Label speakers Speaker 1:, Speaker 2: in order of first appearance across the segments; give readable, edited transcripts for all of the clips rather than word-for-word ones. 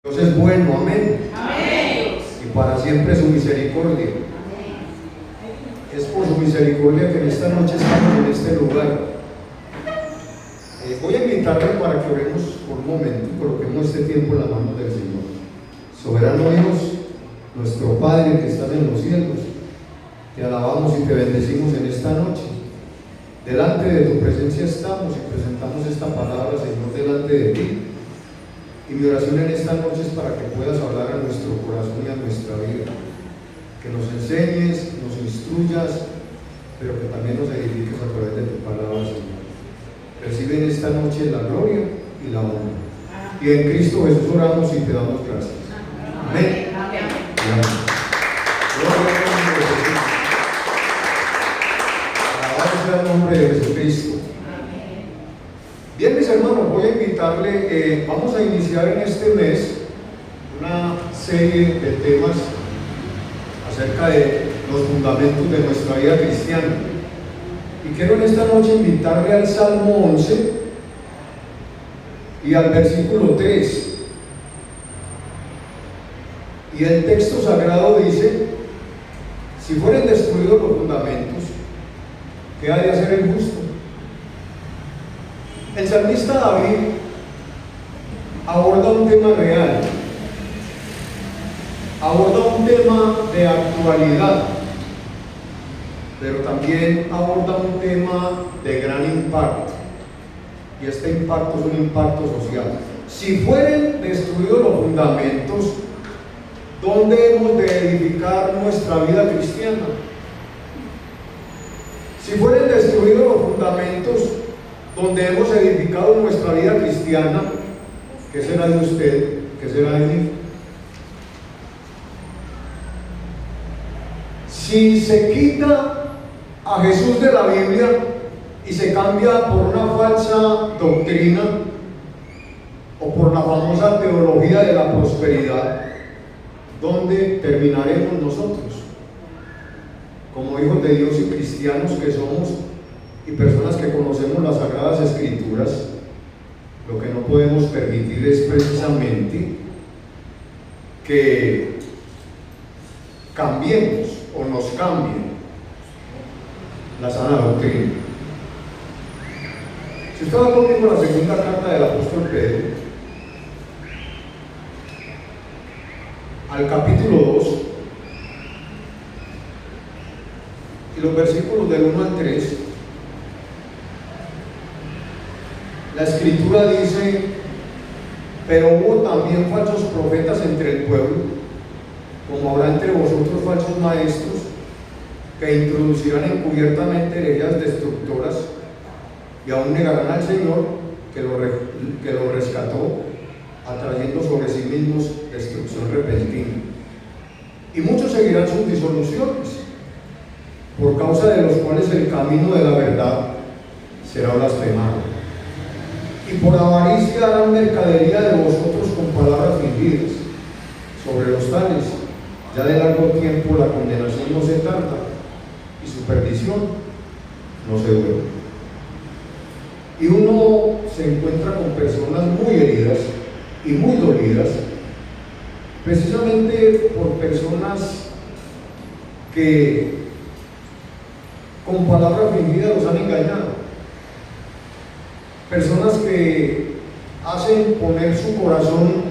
Speaker 1: Dios es bueno, amén.
Speaker 2: Amén.
Speaker 1: Y para siempre su misericordia.
Speaker 2: Amén.
Speaker 1: Es por su misericordia que en esta noche estamos en este lugar. Voy a invitarle para que oremos por un momento y coloquemos este tiempo en las manos del Señor. Soberano Dios, nuestro Padre que estás en los cielos, te alabamos y te bendecimos en esta noche. Delante de tu presencia estamos y presentamos esta palabra, Señor, delante de ti. Y mi oración en esta noche es para que puedas hablar a nuestro corazón y a nuestra vida. Que nos enseñes, nos instruyas, pero que también nos edifiques a través de tu palabra, Señor. Recibe en esta noche la gloria y la honra. Y en Cristo Jesús oramos y te damos gracias. Amén.
Speaker 2: Amén.
Speaker 1: Amén. Gloria al nombre de Jesús. Alabado sea el nombre de Jesucristo. Bien, mis hermanos, voy a invitarle, vamos a iniciar en este mes una serie de temas acerca de los fundamentos de nuestra vida cristiana. Y quiero en esta noche invitarle al Salmo 11 y al versículo 3. Y el texto sagrado dice: si fueren destruidos los fundamentos, ¿qué ha de hacer el justo? El salmista David aborda un tema real, aborda un tema de actualidad, pero también aborda un tema de gran impacto, y este impacto es un impacto social. Si fueren destruidos los fundamentos, ¿dónde hemos de edificar nuestra vida cristiana? Si fueren destruidos los fundamentos donde hemos edificado nuestra vida cristiana, ¿qué será de usted? ¿Qué será de mí? Si se quita a Jesús de la Biblia y se cambia por una falsa doctrina o por la famosa teología de la prosperidad, ¿dónde terminaremos nosotros? Como hijos de Dios y cristianos que somos, y personas que conocemos las Sagradas Escrituras, lo que no podemos permitir es precisamente que cambiemos o nos cambien la sana doctrina. Si usted va conmigo a la segunda carta del apóstol Pedro, al capítulo 2, y los versículos del 1 al 3, la Escritura dice: pero hubo también falsos profetas entre el pueblo, como habrá entre vosotros falsos maestros, que introducirán encubiertamente herejías destructoras, y aún negarán al Señor que lo rescató, atrayendo sobre sí mismos destrucción repentina. Y muchos seguirán sus disoluciones, por causa de los cuales el camino de la verdad será blasfemado. Y por avaricia harán mercadería de vosotros con palabras fingidas. Sobre los tales, ya de largo tiempo la condenación no se tarda, y su perdición no se duerme. Y uno se encuentra con personas muy heridas y muy dolidas, precisamente por personas que con palabras fingidas los han engañado. Personas que hacen poner su corazón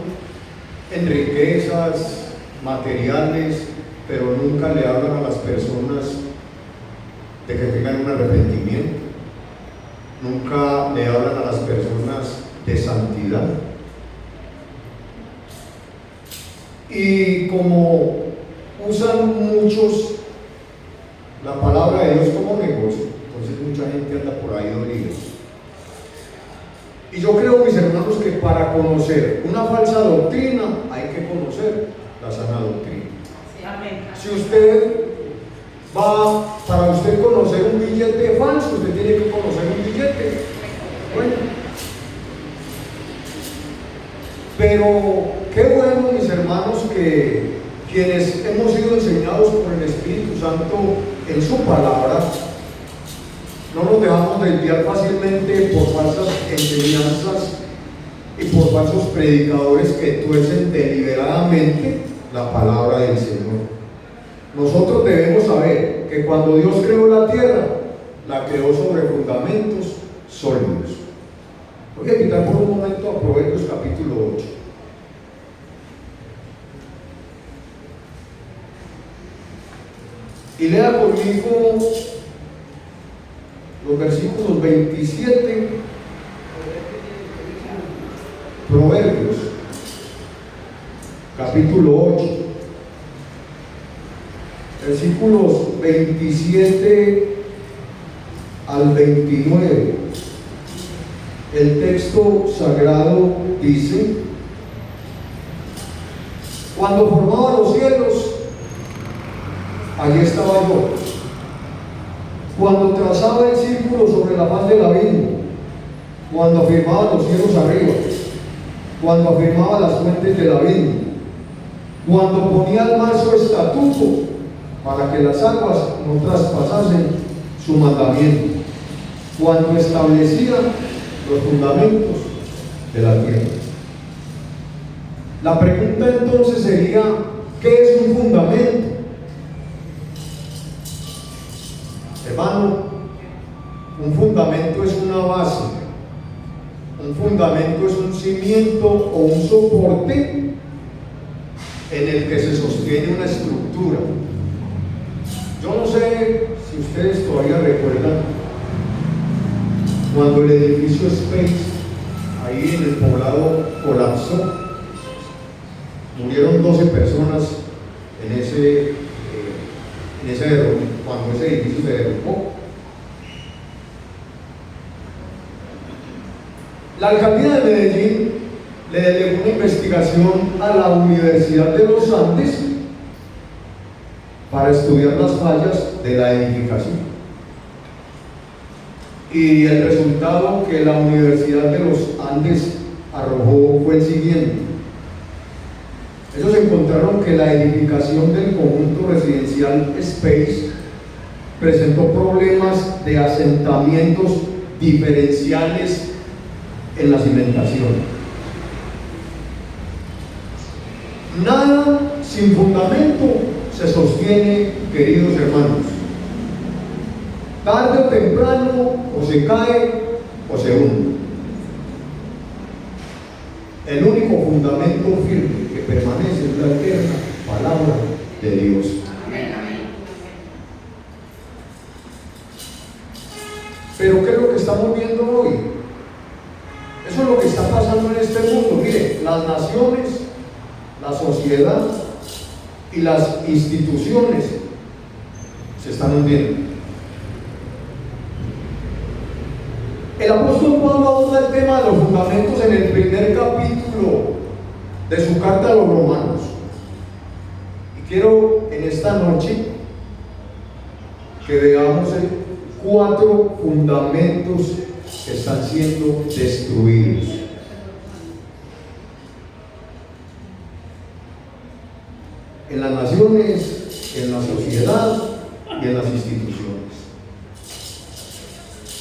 Speaker 1: en riquezas materiales, pero nunca le hablan a las personas de que tengan un arrepentimiento, nunca le hablan a las personas de santidad. Y como usan muchos la palabra de Dios como negocio, entonces mucha gente anda por ahí dolida. Y yo creo, mis hermanos, que para conocer una falsa doctrina hay que conocer la sana doctrina.
Speaker 2: Sí, amén.
Speaker 1: Si usted va, para usted conocer un billete falso, usted tiene que conocer un billete bueno. Pero qué bueno, mis hermanos, que quienes hemos sido enseñados por el Espíritu Santo en su palabra, no nos dejamos desviar fácilmente por falsas enseñanzas y por falsos predicadores que tuercen deliberadamente la palabra del Señor. Nosotros debemos saber que cuando Dios creó la tierra, la creó sobre fundamentos sólidos. Voy a quitar por un momento a Proverbios capítulo 8. Y lea conmigo los versículos 27, Proverbios, capítulo 8, versículos 27 al 29. El texto sagrado dice: cuando formaba los cielos, allí estaba yo. Cuando trazaba el círculo sobre la faz del abismo, cuando afirmaba los cielos arriba, cuando afirmaba las fuentes del abismo, cuando ponía al mar su estatuto para que las aguas no traspasasen su mandamiento, cuando establecía los fundamentos de la tierra. La pregunta entonces sería: ¿qué es un fundamento? Hermano, un fundamento es una base, un fundamento es un cimiento o un soporte en el que se sostiene una estructura. Yo no sé si ustedes todavía recuerdan cuando el edificio Space ahí en el poblado colapsó, murieron 12 personas en ese cuando ese edificio se derrumbó. La alcaldía de Medellín le delegó una investigación a la Universidad de los Andes para estudiar las fallas de la edificación. Y el resultado que la Universidad de los Andes arrojó fue el siguiente. Ellos encontraron que la edificación del conjunto residencial Space presentó problemas de asentamientos diferenciales en la cimentación. Nada sin fundamento se sostiene, queridos hermanos. Tarde o temprano o se cae o se hunde. El único fundamento firme que permanece es la eterna palabra de Dios. Pero ¿qué es lo que estamos viendo hoy? Eso es lo que está pasando en este mundo. Mire, las naciones, la sociedad y las instituciones se están hundiendo. El apóstol Pablo aborda el tema de los fundamentos en el primer capítulo de su carta a los romanos. Y quiero en esta noche que veamos 4 fundamentos que están siendo destruidos. En las naciones, en la sociedad y en las instituciones.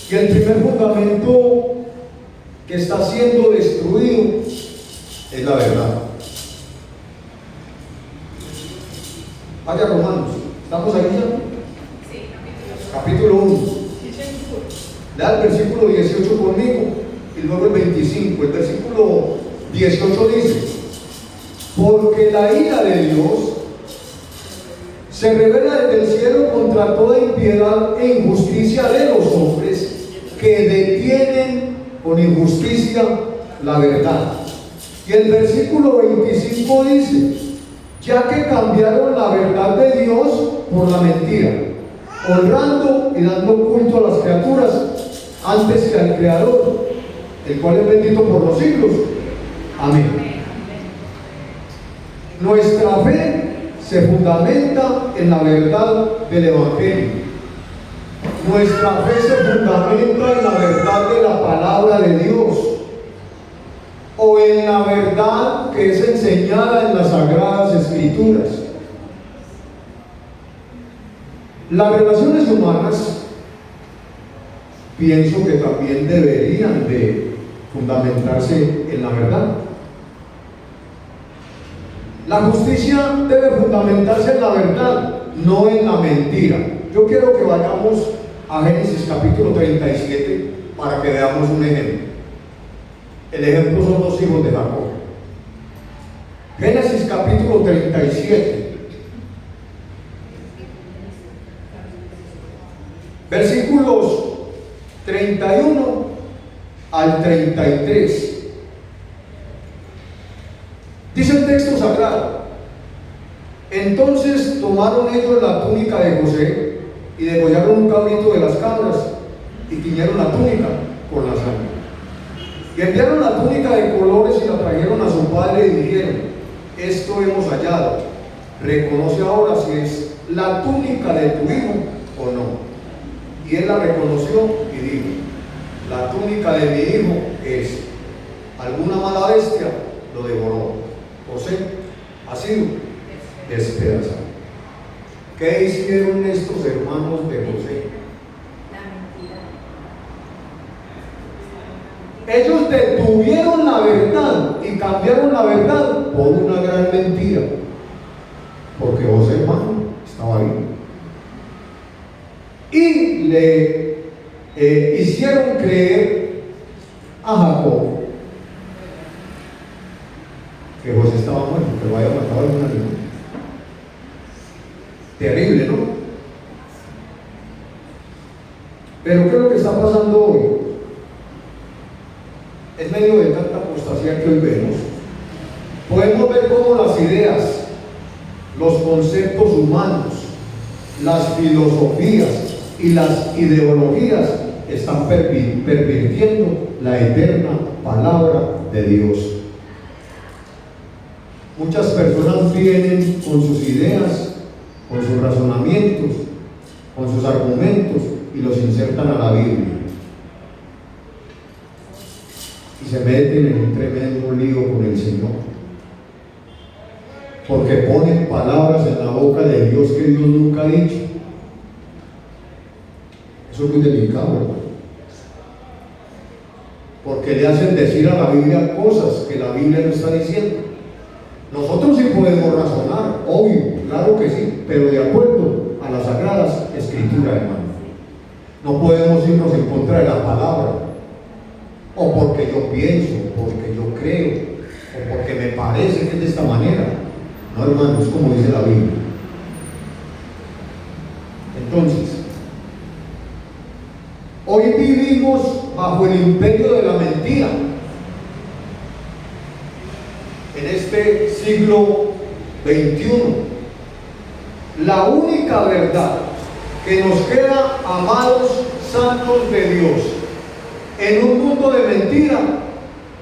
Speaker 1: Y el primer fundamento que está siendo destruido es la verdad. Vaya Romanos, ¿estamos ahí ya?
Speaker 2: Sí,
Speaker 1: Capítulo 1. Lea el versículo 18 conmigo y luego el 25. El versículo 18 dice: porque la ira de Dios se revela desde el cielo contra toda impiedad e injusticia de los hombres que detienen con injusticia la verdad. Y el versículo 25 dice: ya que cambiaron la verdad de Dios por la mentira, honrando y dando culto a las criaturas antes que al Creador, el cual es bendito por los siglos. Amén. Nuestra fe se fundamenta en la verdad del Evangelio. Nuestra fe se fundamenta en la verdad de la palabra de Dios, o en la verdad que es enseñada en las Sagradas Escrituras. Las relaciones humanas pienso que también deberían de fundamentarse en la verdad. La justicia debe fundamentarse en la verdad, no en la mentira. Yo quiero que vayamos a Génesis capítulo 37 para que veamos un ejemplo. El ejemplo son los hijos de Jacob. Génesis capítulo 37, versículos 31 al 33. Dice el texto sagrado: entonces tomaron ellos la túnica de José y degollaron un cabrito de las cabras y tiñeron la túnica con la sangre. Y enviaron la túnica de colores y la trajeron a su padre y dijeron: esto hemos hallado, reconoce ahora si es la túnica de tu hijo o no. Y él la reconoció y dijo: la túnica de mi hijo es. Alguna mala bestia lo devoró. José ha sido despedazado. ¿Qué hicieron estos hermanos de José? Ellos detuvieron la verdad y cambiaron la verdad por una gran mentira, porque José, hermano, estaba ahí. Y le hicieron creer a Jacob que José estaba muerto, que lo había matado algún animal. Terrible, ¿no? Pero ¿qué es lo que está pasando hoy? En medio de tanta apostasía que hoy vemos, podemos ver cómo las ideas, los conceptos humanos, las filosofías y las ideologías están pervirtiendo la eterna palabra de Dios. Muchas personas vienen con sus ideas, con sus razonamientos, con sus argumentos y los insertan a la Biblia. Y se meten en un tremendo lío con el Señor, porque ponen palabras en la boca de Dios que Dios nunca ha dicho. Eso es muy delicado, hermano, porque le hacen decir a la Biblia cosas que la Biblia no está diciendo. Nosotros sí podemos razonar, obvio, claro que sí, pero de acuerdo a las sagradas escrituras, hermano. No podemos irnos en contra de la palabra, o porque yo pienso, o porque yo creo, o porque me parece que es de esta manera. No, hermano, es como dice la Biblia. Entonces, hoy vivimos bajo el imperio de la mentira. En este siglo XXI, la única verdad que nos queda, amados santos de Dios, en un mundo de mentira,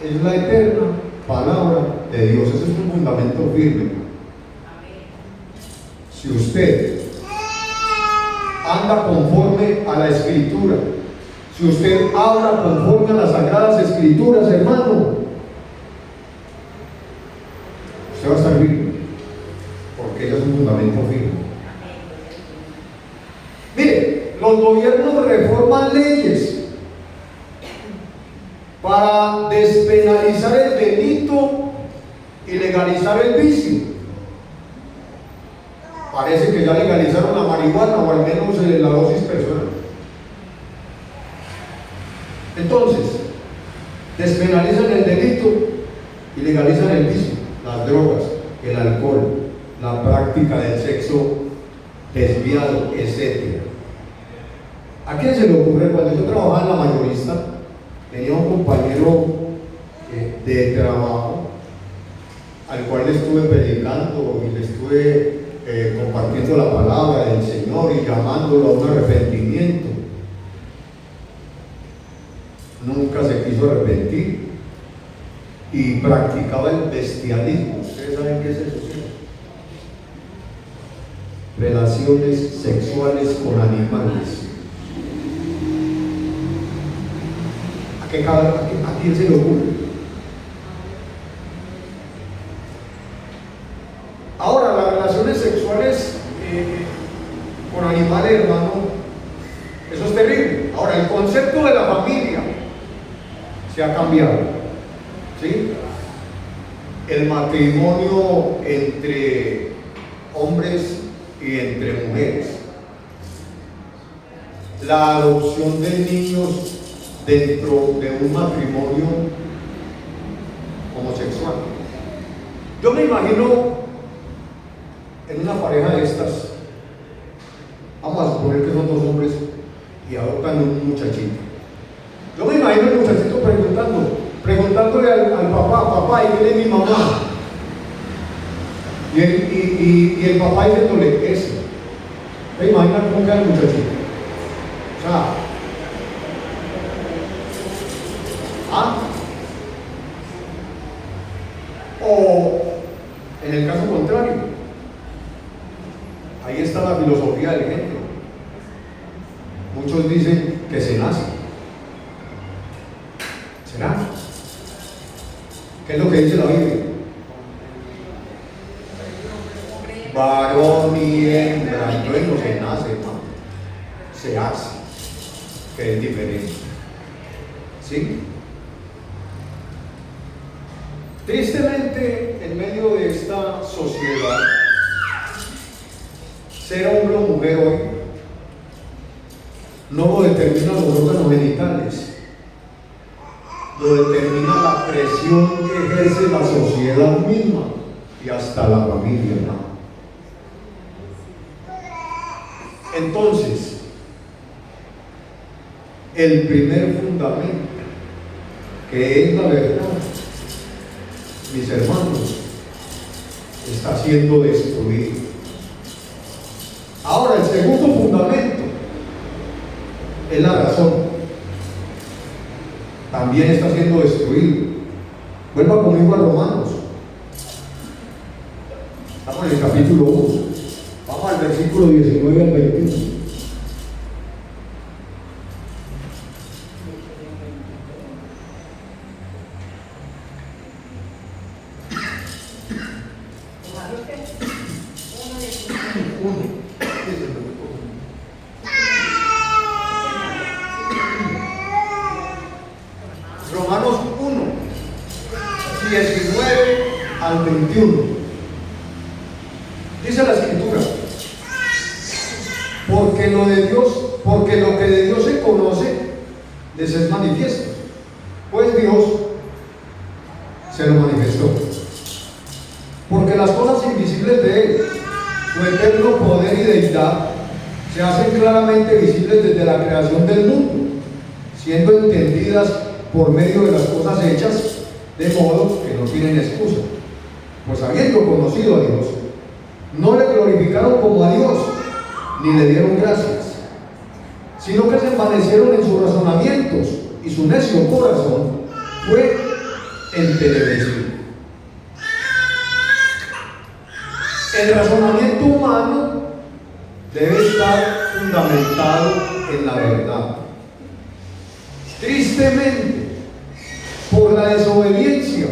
Speaker 1: es la eterna palabra de Dios. Ese es un fundamento firme. Si usted anda conforme a la Escritura, si usted habla conforme a las sagradas Escrituras, hermano, usted va a estar firme, porque ella es un fundamento firme. Mire, los gobiernos reforman leyes para despenalizar el delito y legalizar el vicio. Parece que ya legalizaron la marihuana, o al menos la dosis personal. Entonces, despenalizan el delito y legalizan el vicio, las drogas, el alcohol, la práctica del sexo desviado, etc. ¿A quién se le ocurre? Cuando yo trabajaba en la mayorista, tenía un compañero de trabajo al cual le estuve predicando y le estuve compartiendo la palabra del Señor y llamándolo a un arrepentimiento. Nunca se quiso arrepentir y practicaba el bestialismo. ¿Ustedes saben qué es eso? Relaciones sexuales con animales. ¿A quién se le ocurre? Ahora, las relaciones sexuales con animales, hermano, eso es terrible. Ahora, el concepto de la familia se ha cambiado, ¿sí? El matrimonio entre hombres y entre mujeres, la adopción de niños dentro de un matrimonio homosexual. Yo me imagino en una pareja de estas, vamos a suponer que son dos hombres y adoptan un muchachito. Yo me imagino el muchachito preguntándole al papá, ¿y quién es mi mamá? Y el papá diciéndole, ese. ¿Te imaginas cómo queda el muchachito? O sea, o en el caso contrario, ahí está la filosofía del género. Muchos dicen que se nace. ¿Será? ¿Qué es lo que dice la Biblia? Varón y hembra, entonces no se nace, hermano, se hace, que es diferente. ¿Sí? Tristemente, en medio de esta sociedad, ser hombre o mujer hoy no lo determinan los órganos genitales, lo determina la presión que ejerce la sociedad misma y hasta la familia, hermano. Entonces, el primer fundamento, que es la verdad, mis hermanos, está siendo destruido. Ahora, el segundo fundamento es la razón. También está siendo destruido. Vuelva conmigo a Romanos. Estamos en el capítulo 1. Vamos al versículo 19 al 21. Romanos 1, 19 al 21. Dice la escritura: porque lo que de Dios se conoce les es manifiesto, pues Dios se lo manifestó. Porque las cosas invisibles de Él, su eterno poder y deidad, se hacen claramente visibles desde la creación del mundo, siendo entendidas por medio de las cosas hechas, de modo que no tienen excusa. Pues habiendo conocido a Dios, no le glorificaron como a Dios, ni le dieron gracias, sino que se envanecieron en sus razonamientos, y su necio corazón fue entenebrecido. El razonamiento humano debe estar fundamentado en la verdad. Tristemente, por la desobediencia,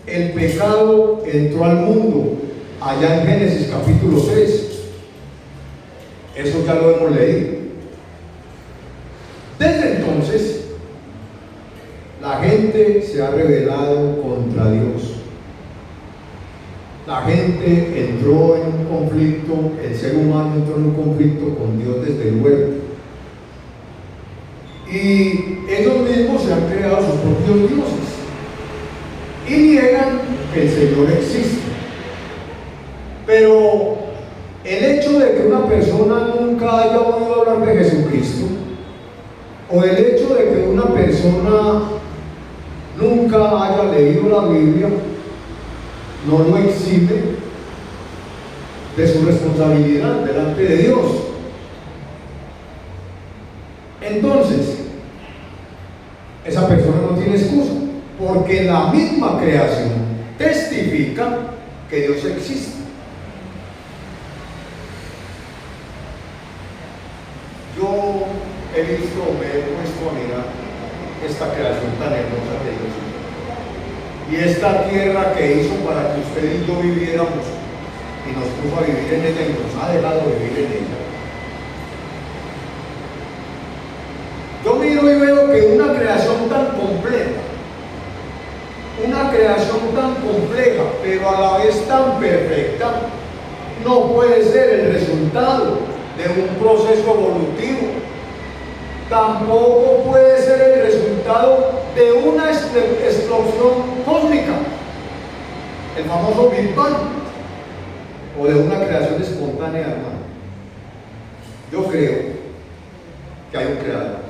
Speaker 1: el pecado entró al mundo, allá en Génesis capítulo 3. Eso ya lo hemos leído. Desde entonces, la gente se ha rebelado contra Dios. La gente entró en un conflicto, el ser humano entró en un conflicto con Dios desde el huerto. Y ellos mismos se han creado sus propios dioses y niegan que el Señor existe. Pero el hecho de que una persona nunca haya oído hablar de Jesucristo, o el hecho de que una persona nunca haya leído la Biblia, no lo exime de su responsabilidad delante de Dios. Entonces, esa persona no tiene excusa, porque la misma creación testifica que Dios existe. Yo he visto, me he puesto a mirar esta creación tan hermosa de Dios y esta tierra que hizo para que usted y yo viviéramos, y nos puso a vivir en ella y nos ha dejado vivir en ella. Yo miro y veo que una creación tan compleja, pero a la vez tan perfecta, no puede ser el resultado de un proceso evolutivo. Tampoco puede ser el resultado de una explosión cósmica, el famoso Big Bang, o de una creación espontánea, hermano. Yo creo que hay un creador.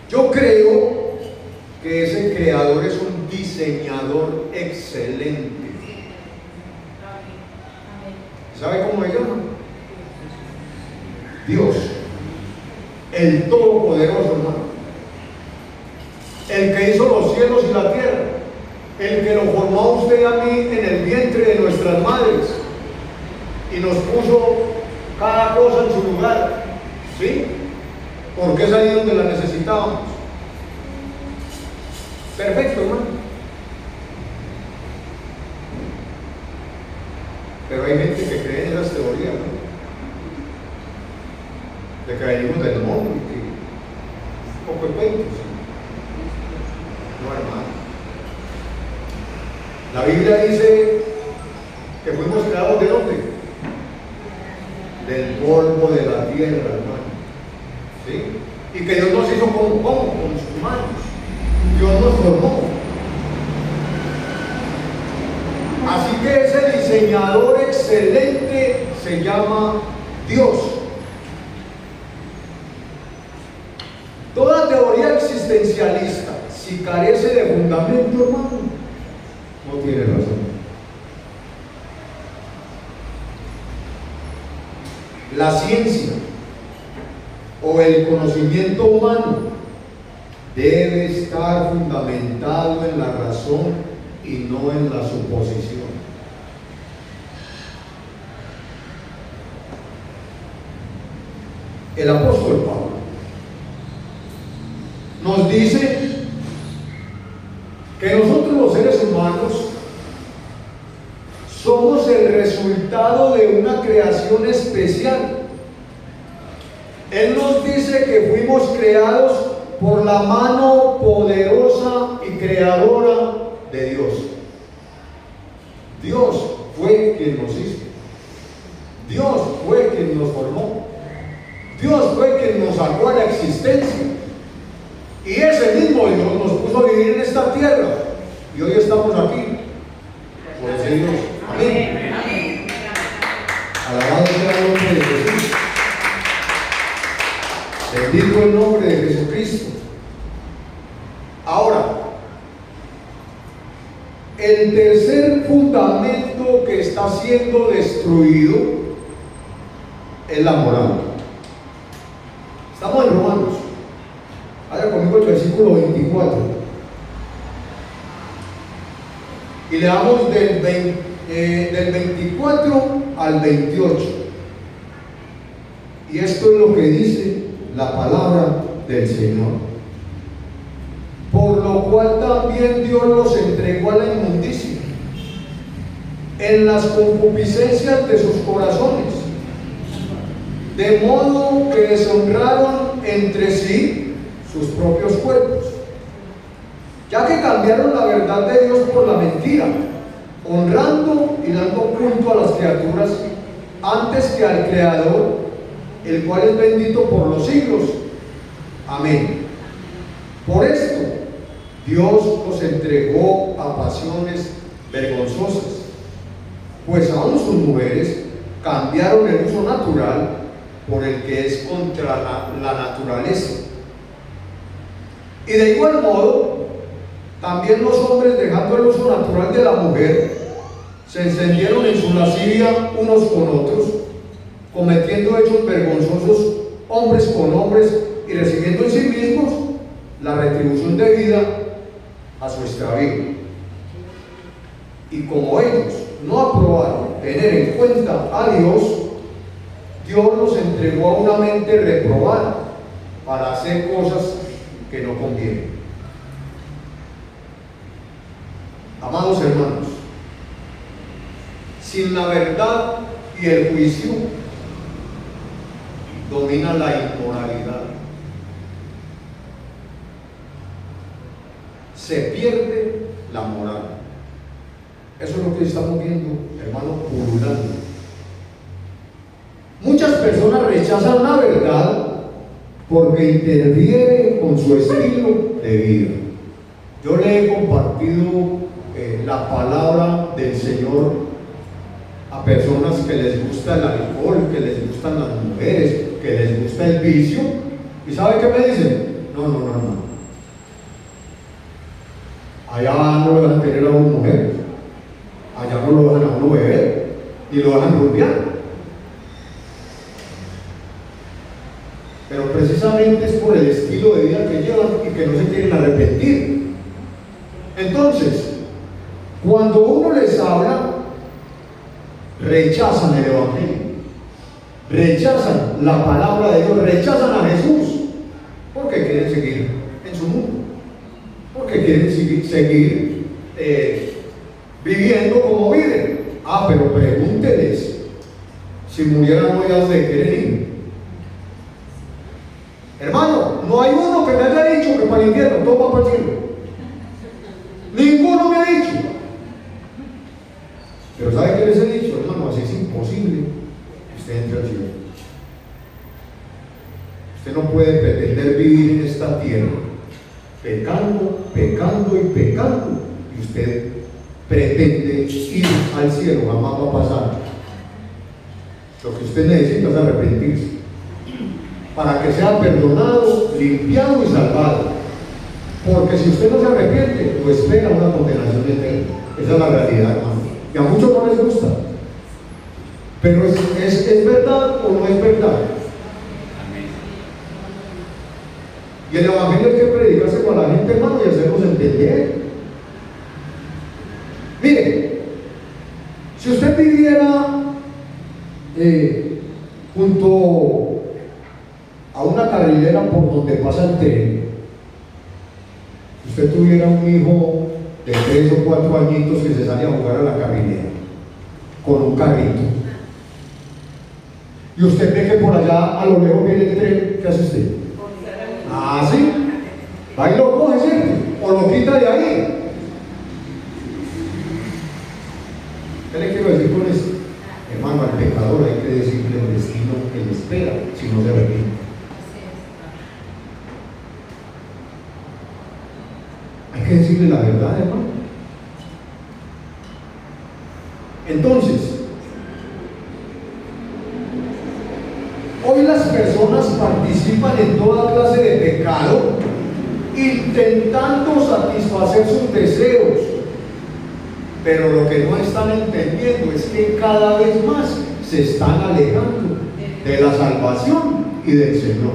Speaker 1: Yo creo que ese creador es un diseñador excelente. ¿Sabe cómo se llama? Dios, el Todopoderoso, hermano. El que hizo los cielos y la tierra. El que lo formó a usted y a mí en el vientre de nuestras madres. Y nos puso cada cosa en su lugar. ¿Sí? Porque es ahí donde la necesitábamos. Perfecto, hermano. Pero hay gente que cree en esas teorías, ¿no? De que venimos del mundo y que un poco de cuentos. No, hermano. La Biblia dice que fuimos creados ¿de dónde? Del polvo de la tierra, hermano. ¿Sí? Y que Dios nos hizo con sus manos. Dios nos formó. Así que ese diseñador excelente se llama Dios. Toda teoría existencialista, si carece de fundamento, hermano, no tiene razón. La ciencia o el conocimiento humano debe estar fundamentado en la razón y no en la suposición. El apóstol Pablo nos dice que nosotros los seres humanos somos el resultado de una creación especial. Él nos dice que fuimos creados por la mano poderosa y creadora de Dios. Dios fue quien nos hizo. Dios fue quien nos formó. Dios fue quien nos sacó a la existencia. Y ese mismo Dios nos puso a vivir en esta tierra. Y hoy estamos aquí. Por ese Dios. Amén. Alabado sea el nombre de Jesús. Bendito el nombre de Jesucristo. Ahora, el tercer fundamento que está siendo destruido es la moral. Estamos en Romanos. Vaya conmigo el versículo 24. Y leamos del 24 al 28. Y esto es lo que dice la palabra del Señor. Por lo cual también Dios los entregó a la inmundicia en las concupiscencias de sus corazones, de modo que deshonraron entre sí sus propios cuerpos, ya que cambiaron la verdad de Dios por la mentira, honrando y dando culto a las criaturas antes que al Creador, el cual es bendito por los siglos. Amén. Por esto Dios los entregó a pasiones vergonzosas, pues aún sus mujeres cambiaron el uso natural por el que es contra la naturaleza. Y de igual modo, también los hombres, dejando el uso natural de la mujer, se encendieron en su lascivia unos con otros, cometiendo hechos vergonzosos hombres con hombres y recibiendo en sí mismos la retribución debida a su extravío. Y como ellos no aprobaron tener en cuenta a Dios, Dios los entregó a una mente reprobada para hacer cosas que no convienen. Amados hermanos, sin la verdad y el juicio, domina la inmoralidad. Se pierde la moral. Eso es lo que estamos viendo, hermano, pululando. Muchas personas rechazan la verdad porque interfiere con su estilo de vida. Yo le he compartido la palabra del Señor a personas que les gusta el alcohol, que les gustan las mujeres, que les gusta el vicio. ¿Y sabe qué me dicen? No. Allá no lo dejan tener a una mujer, allá no lo dejan a uno beber, ni lo dejan rumbear. Pero precisamente es por el estilo de vida que llevan y que no se quieren arrepentir. Entonces, cuando uno les habla, rechazan el Evangelio, rechazan la palabra de Dios, rechazan a Jesús, porque quieren seguir en su mundo, porque quieren seguir viviendo como viven. Pero pregúnteles si murieran hoy a donde quieren ir. Hermano, no hay uno que me haya dicho que para el infierno todo va para el cielo. Ninguno me ha dicho. Pero ¿sabe qué les he dicho, hermano? Así es imposible que usted entre al cielo. Usted no puede pretender vivir en esta tierra pecando y usted pretende ir al cielo. Jamás va a pasar. Lo que usted necesita es arrepentirse para que sea perdonado, limpiado y salvado. Porque si usted no se arrepiente, lo espera una condenación eterna. Esa es la realidad, hermano. Y a muchos no les gusta. Pero ¿es verdad o no es verdad? Y el Evangelio hay que predicarse con la gente, hermano, y hacernos entender. Mire, si usted viviera junto a una carrilera por donde pasa el tren, usted tuviera un hijo de 3 o 4 añitos que se sale a jugar a la carrilera con un carrito, y usted ve que por allá a lo lejos viene el tren, ¿qué hace usted? ¿Sí? Va y lo coge, ¿cierto? O lo quita de ahí. ¿Qué le quiero decir con esto? Hermano, al pecador hay que decirle el destino que le espera si no se arrepiente. Hay que decirle la verdad, hermano. Entonces, hoy las personas participan en toda clase de pecado, intentando satisfacer sus deseos, pero lo que no están entendiendo es que cada vez más se están alejando de la salvación y del Señor.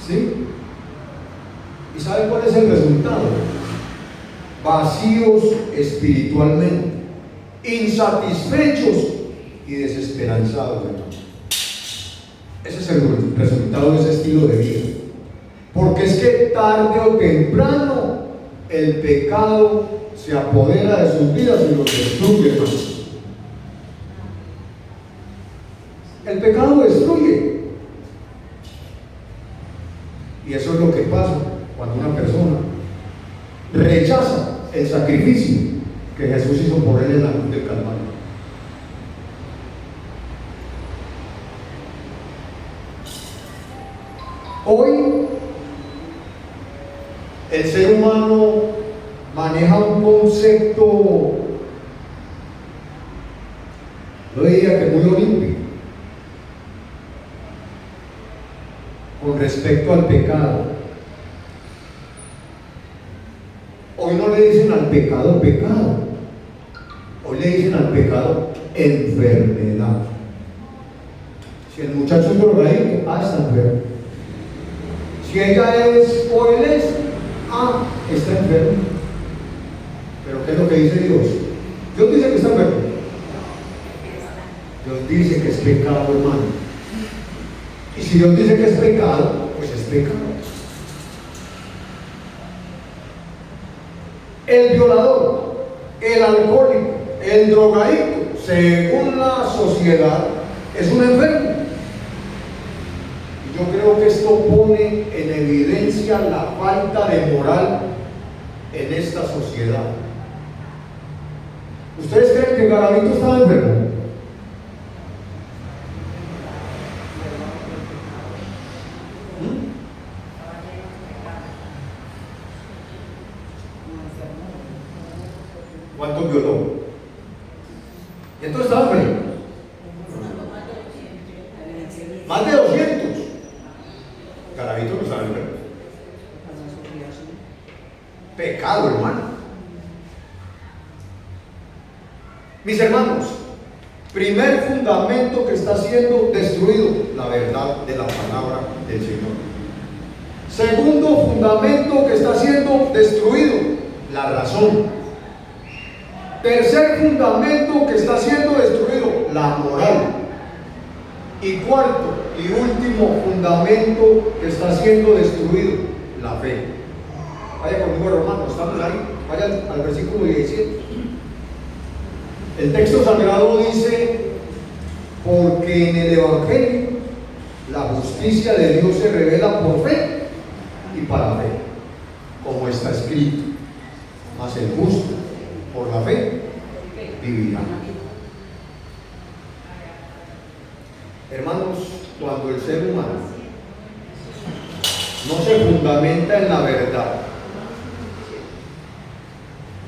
Speaker 1: ¿Sí? ¿Y saben cuál es el resultado? Vacíos espiritualmente, insatisfechos y desesperanzados, hermanos. Ese es el resultado de ese estilo de vida. Porque es que tarde o temprano el pecado se apodera de sus vidas y los destruye, hermanos. El pecado destruye. Y eso es lo que pasa cuando una persona rechaza el sacrificio que Jesús hizo por él en la cruz del Calvario. Hoy el ser humano maneja un concepto, yo diría que muy olímpico, con respecto al pecado. Hoy no le dicen al pecado pecado, hoy le dicen al pecado enfermedad. Si el muchacho es drogadicto, está enfermo. Si ella es o él es, está enfermo. Pero ¿qué es lo que dice Dios? Dios dice que está enfermo. Dios dice que es pecado, hermano. Y si Dios dice que es pecado, pues es pecado. El violador, el alcohólico, el drogadicto, según la sociedad, es un enfermo. yo creo que esto pone en evidencia la falta de moral en esta sociedad. ¿Ustedes creen que Garavito estaba enfermo? ¿Cuántos violó? ¿Y entonces estaba enfermo? Más de 200. Garavito no estaba enfermo. Pecado, hermano. Mis hermanos, primer fundamento que está siendo destruido, la verdad de la palabra del Señor. Segundo fundamento que está siendo destruido, la razón. Tercer fundamento que está siendo destruido, la moral. Y cuarto y último fundamento que está siendo destruido, la fe. Vaya conmigo, Romanos, estamos ahí. Vaya al versículo 17. El texto sagrado dice: porque en el Evangelio la justicia de Dios se revela por fe y para fe, como está escrito: mas el justo por la fe vivirá. Hermanos, cuando el ser humano no se fundamenta en la verdad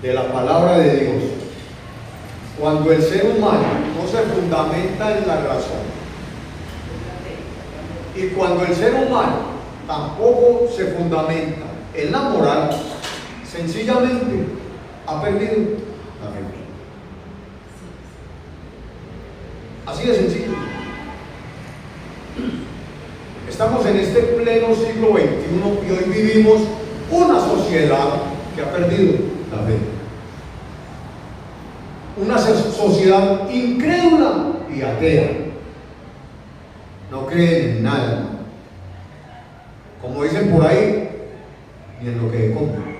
Speaker 1: de la palabra de Dios, cuando el ser humano no se fundamenta en la razón, y cuando el ser humano tampoco se fundamenta en la moral, sencillamente ha perdido la fe. Así de sencillo. Estamos en este pleno siglo XXI y hoy vivimos una sociedad que ha perdido la fe. Una sociedad incrédula y atea. No creen en nada. Como dicen por ahí, ni en lo que compran.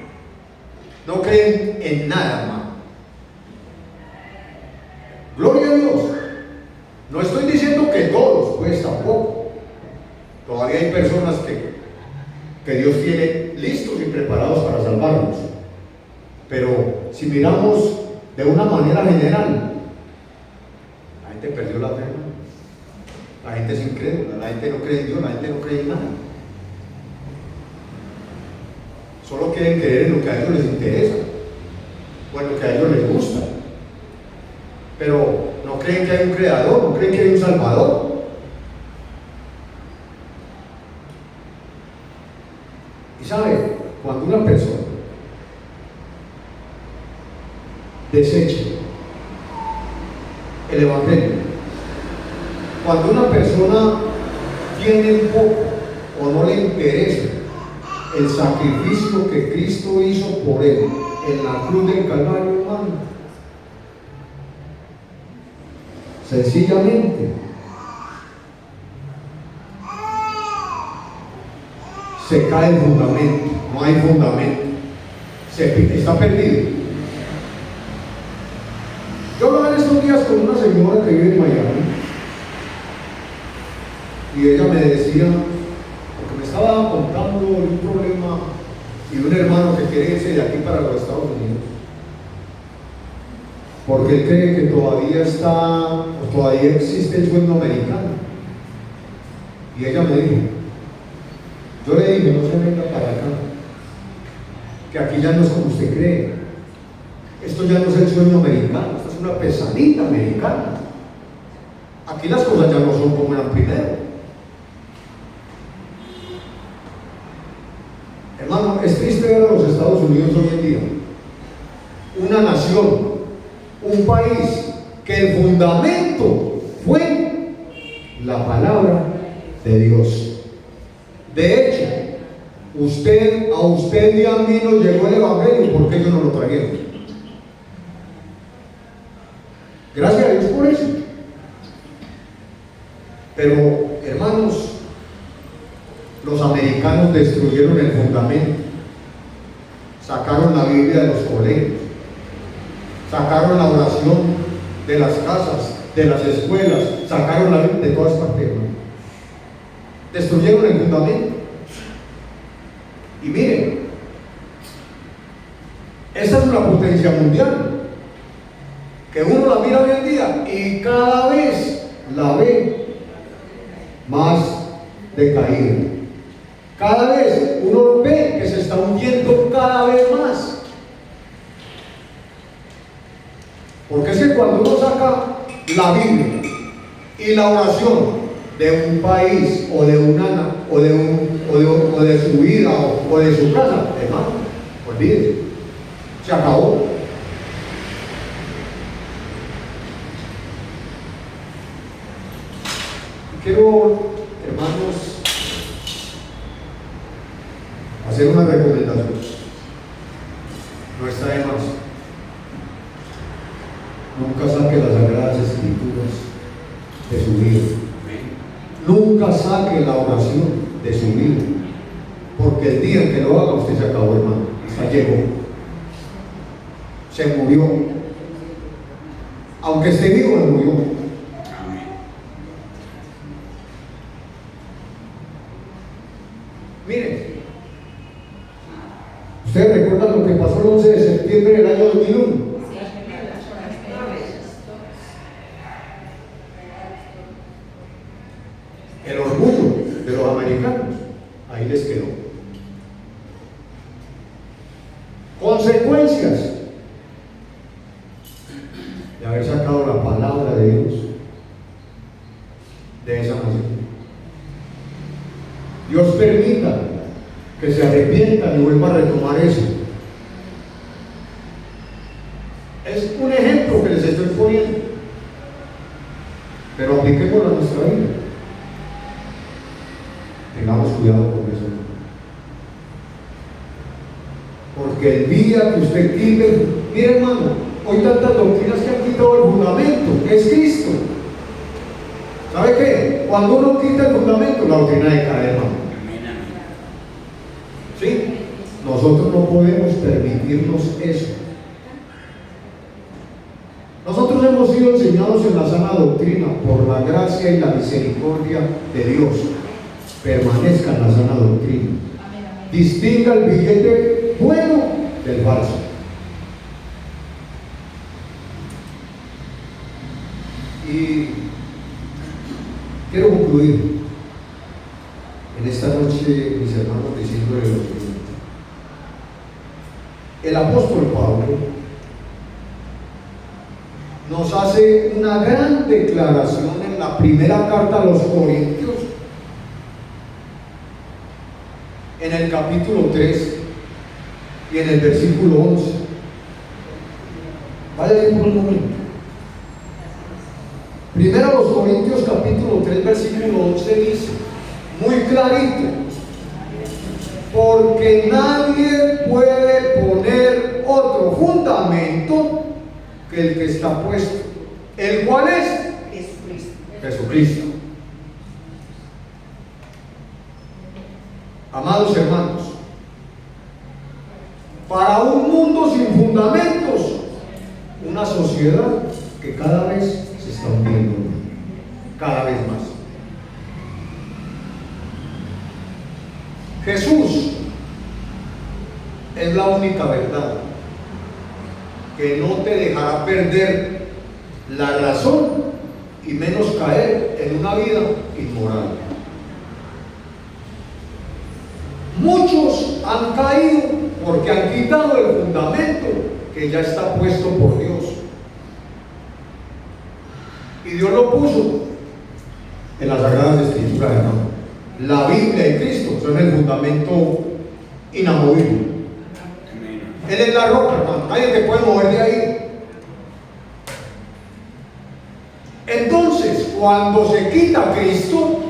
Speaker 1: No creen en nada, hermano. Gloria a Dios. No estoy diciendo que todos, pues tampoco. Todavía hay personas que Dios tiene listos y preparados para salvarnos. Pero si miramos de una manera general, la gente perdió la fe. La gente es incrédula, la gente no cree en Dios, la gente no cree en nada. Solo quieren creer en lo que a ellos les interesa o en lo que a ellos les gusta. Pero no creen que hay un creador, no creen que hay un salvador. Y sabe, cuando una persona desecha el Evangelio, cuando una persona tiene poco o no le interesa el sacrificio que Cristo hizo por él en la cruz del Calvario, hermano, sencillamente se cae el fundamento, no hay fundamento, está perdido. Yo hablaba en estos días con una señora que vive en Miami y ella me decía, porque me estaba contando un problema y un hermano que quiere irse de aquí para los Estados Unidos porque él cree que todavía existe el sueño americano. Y ella me dijo, yo le dije, no se venga para acá, que aquí ya no es como usted cree, esto ya no es el sueño americano, esto es una pesadilla americana, aquí las cosas ya no son como eran primero. Hermano, es triste ver a los Estados Unidos hoy en día, una nación, un país que el fundamento fue la palabra de Dios. De hecho, a usted y a mí nos llegó el Evangelio porque ellos no lo trajeron. Gracias a Dios por eso. Pero, hermanos, los americanos destruyeron el fundamento, sacaron la Biblia de los colegios, sacaron la oración de las casas, de las escuelas, sacaron la Biblia de todas partes, hermano. destruyeron el fundamento. Y miren, esta es una potencia mundial que uno la mira hoy en día y cada vez la ve más decaída. Cada vez uno ve que se está hundiendo cada vez más. Porque es que cuando uno saca la Biblia y la oración de un país o de una o de su vida o de su casa, hermano, olvídese, se acabó. Quiero, hermanos, hacer una recomendación. No está de más. Nunca saque las Sagradas Escrituras de su vida. Nunca saque la oración de su vida. Porque el día en que lo haga, usted se acabó, hermano. Ya llegó. Se murió. Aunque esté vivo, murió. Miren, ustedes recuerdan lo que pasó el 11 de septiembre del año 2001. El orgullo de los americanos, ahí les quedó. Consecuencias de haber sacado la palabra de Dios de esa nación. Dios permita que se arrepientan y vuelvan a retomar eso. Es un ejemplo que les estoy poniendo, pero apliquémoslo a nuestra vida. Tengamos cuidado con eso. Porque el día que usted quite, mire hermano, hoy tantas doctrinas que han quitado el fundamento, es Cristo. ¿Sabe qué? Cuando uno quita el fundamento, la doctrina decae, hermano. ¿Sí? Nosotros no podemos permitirnos eso. Nosotros hemos sido enseñados en la sana doctrina por la gracia y la misericordia de Dios. Permanezca en la sana doctrina. Distinga el billete bueno del falso. Y quiero concluir en esta noche, mis hermanos, diciéndole lo siguiente. El apóstol Pablo nos hace una gran declaración en la primera carta a los Corintios, en el capítulo 3 y en el versículo 11. Vaya ahí por un momento. Primero a los Corintios capítulo 3 versículo 11 dice, muy clarito, porque nadie puede poner otro fundamento que el que está puesto, el cual es Jesucristo. Amados hermanos, para un mundo sin fundamentos, una sociedad que cada vez se está hundiendo, cada vez más. Jesús es la única verdad que no te dejará perder la razón y menos caer en una vida inmoral. Muchos han caído porque han quitado el fundamento que ya está puesto por Dios. Y Dios lo puso en las Sagradas Escrituras, hermano. La Biblia y Cristo son el fundamento inamovible. Él es la roca, hermano. Nadie te puede mover de ahí. Entonces, cuando se quita Cristo,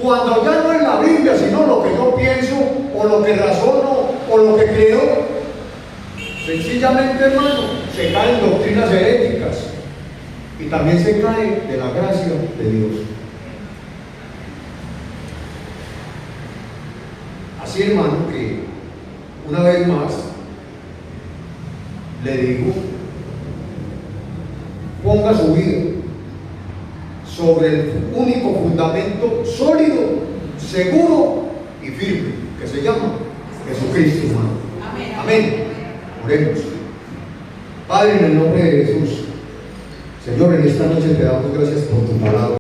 Speaker 1: cuando ya no es la Biblia, sino lo que yo pienso, o lo que razono, o lo que creo, sencillamente, hermano, se caen doctrinas heréticas y también se cae de la gracia de Dios. Así, hermano, que una vez más le digo, ponga su vida sobre el único fundamento sólido seguro y firme, que se llama Jesucristo, hermano.
Speaker 2: Amén.
Speaker 1: Amén. Oremos. Padre, en el nombre de Jesús, Señor, en esta noche te damos gracias por tu palabra.